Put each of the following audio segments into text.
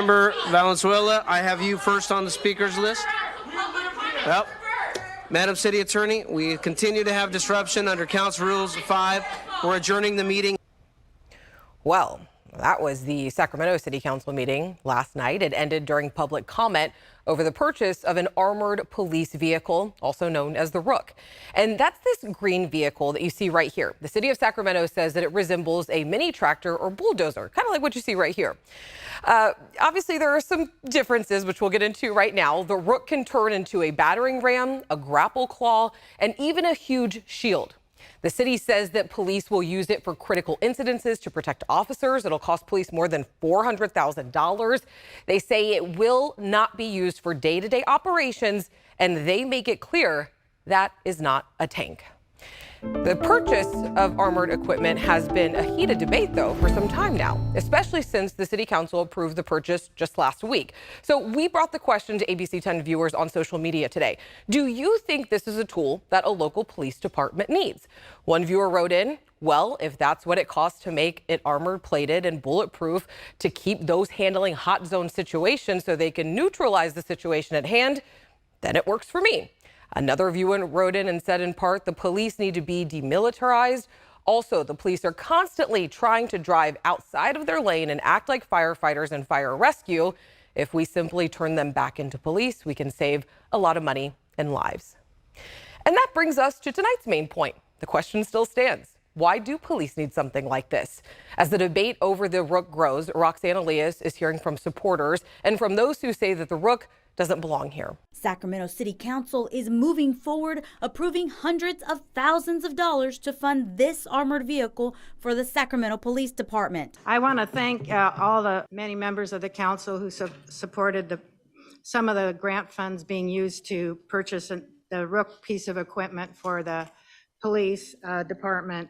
Member Valenzuela, I have you first on the speakers list. Yep. Madam City Attorney, we continue to have disruption under Council Rules 5. We're adjourning the meeting. Well, that was the Sacramento City Council meeting last night. It ended during public comment over the purchase of an armored police vehicle, also known as the Rook. And that's this green vehicle that you see right here. The city of Sacramento says that it resembles a mini tractor or bulldozer, kind of like what you see right here. Obviously, there are some differences, which we'll get into right now. The Rook can turn into a battering ram, a grapple claw, and even a huge shield. The city says that police will use it for critical incidences to protect officers. It'll cost police more than $400,000. They say it will not be used for day-to-day operations, and they make it clear that is not a tank. The purchase of armored equipment has been a heated debate, though, for some time now, especially since the city council approved the purchase just last week. So we brought the question to ABC 10 viewers on social media today. Do you think this is a tool that a local police department needs? One viewer wrote in, well, if that's what it costs to make it armored plated and bulletproof to keep those handling hot zone situations so they can neutralize the situation at hand, then it works for me. Another viewer wrote in and said, in part, the police need to be demilitarized. Also, the police are constantly trying to drive outside of their lane and act like firefighters and fire rescue. If we simply turn them back into police, we can save a lot of money and lives. And that brings us to tonight's main point. The question still stands. Why do police need something like this? As the debate over the Rook grows, Roxanne Elias is hearing from supporters and from those who say that the Rook doesn't belong here. Sacramento City Council is moving forward, approving hundreds of thousands of dollars to fund this armored vehicle for the Sacramento Police Department. I want to thank all the many members of the council who supported some of the grant funds being used to purchase the Rook piece of equipment for the police department.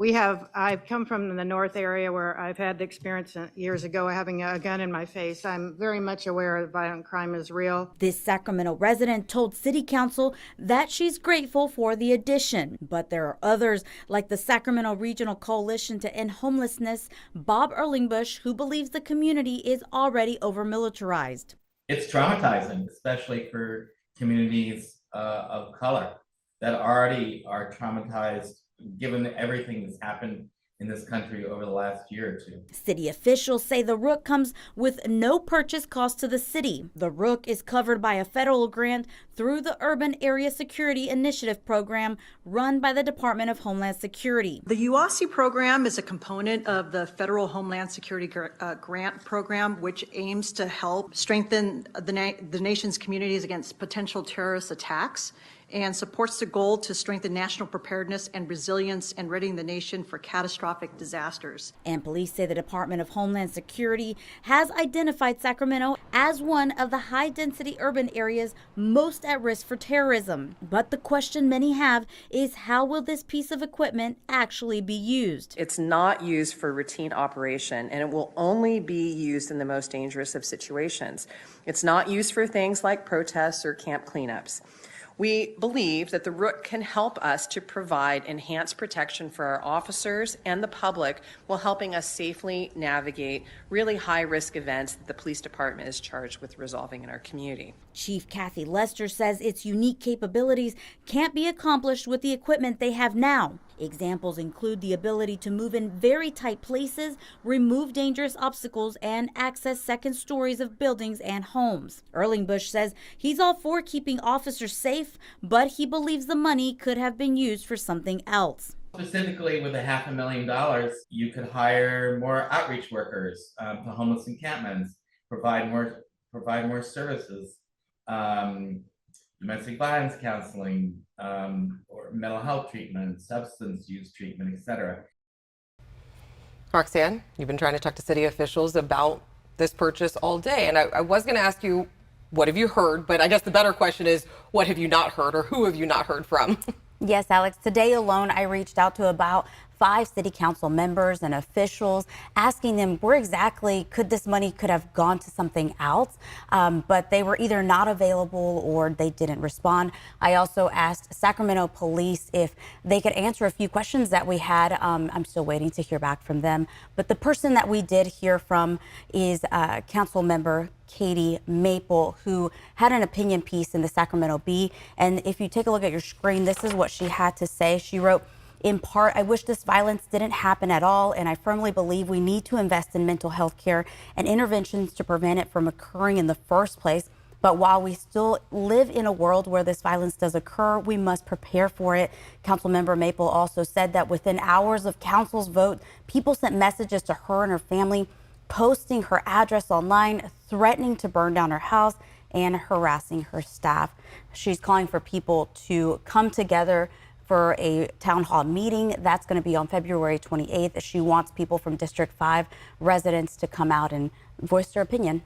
I've come from the north area where I've had the experience years ago having a gun in my face. I'm very much aware that violent crime is real. This Sacramento resident told City Council that she's grateful for the addition, but there are others like the Sacramento Regional Coalition to End Homelessness, Bob Erlingbush, who believes the community is already over-militarized. It's traumatizing, especially for communities of color that already are traumatized given everything that's happened in this country over the last year or two. City officials say the Rook comes with no purchase cost to the city. The Rook is covered by a federal grant through the Urban Area Security Initiative program run by the Department of Homeland Security. The UASI program is a component of the Federal Homeland Security Grant Program, which aims to help strengthen the nation's communities against potential terrorist attacks, and supports the goal to strengthen national preparedness and resilience and readying the nation for catastrophic disasters. And police say the Department of Homeland Security has identified Sacramento as one of the high-density urban areas most at risk for terrorism. But the question many have is, how will this piece of equipment actually be used? It's not used for routine operation, and it will only be used in the most dangerous of situations. It's not used for things like protests or camp cleanups. We believe that the Rook can help us to provide enhanced protection for our officers and the public while helping us safely navigate really high-risk events that the police department is charged with resolving in our community. Chief Kathy Lester says its unique capabilities can't be accomplished with the equipment they have now. Examples include the ability to move in very tight places, remove dangerous obstacles, and access second stories of buildings and homes. Erlingbush says he's all for keeping officers safe, but he believes the money could have been used for something else. Specifically, with $500,000, you could hire more outreach workers to homeless encampments, provide more services, domestic violence counseling, or mental health treatment, substance use treatment, etc. Roxanne, you've been trying to talk to city officials about this purchase all day, and I was going to ask you, what have you heard? But I guess the better question is, what have you not heard, or who have you not heard from? Yes, Alex. Today alone, I reached out to about 5 city council members and officials, asking them where exactly this money could have gone to something else, but they were either not available or they didn't respond. I also asked Sacramento Police if they could answer a few questions that we had. I'm still waiting to hear back from them, but the person that we did hear from is Council Member Katie Maple, who had an opinion piece in the Sacramento Bee. And if you take a look at your screen, this is what she had to say. She wrote, in part, I wish this violence didn't happen at all, and I firmly believe we need to invest in mental health care and interventions to prevent it from occurring in the first place. But while we still live in a world where this violence does occur, we must prepare for it. Councilmember Maple also said that within hours of council's vote, people sent messages to her and her family, posting her address online, threatening to burn down her house and harassing her staff. She's calling for people to come together for a town hall meeting. That's going to be on February 28th. She wants people from District 5 residents to come out and voice their opinion.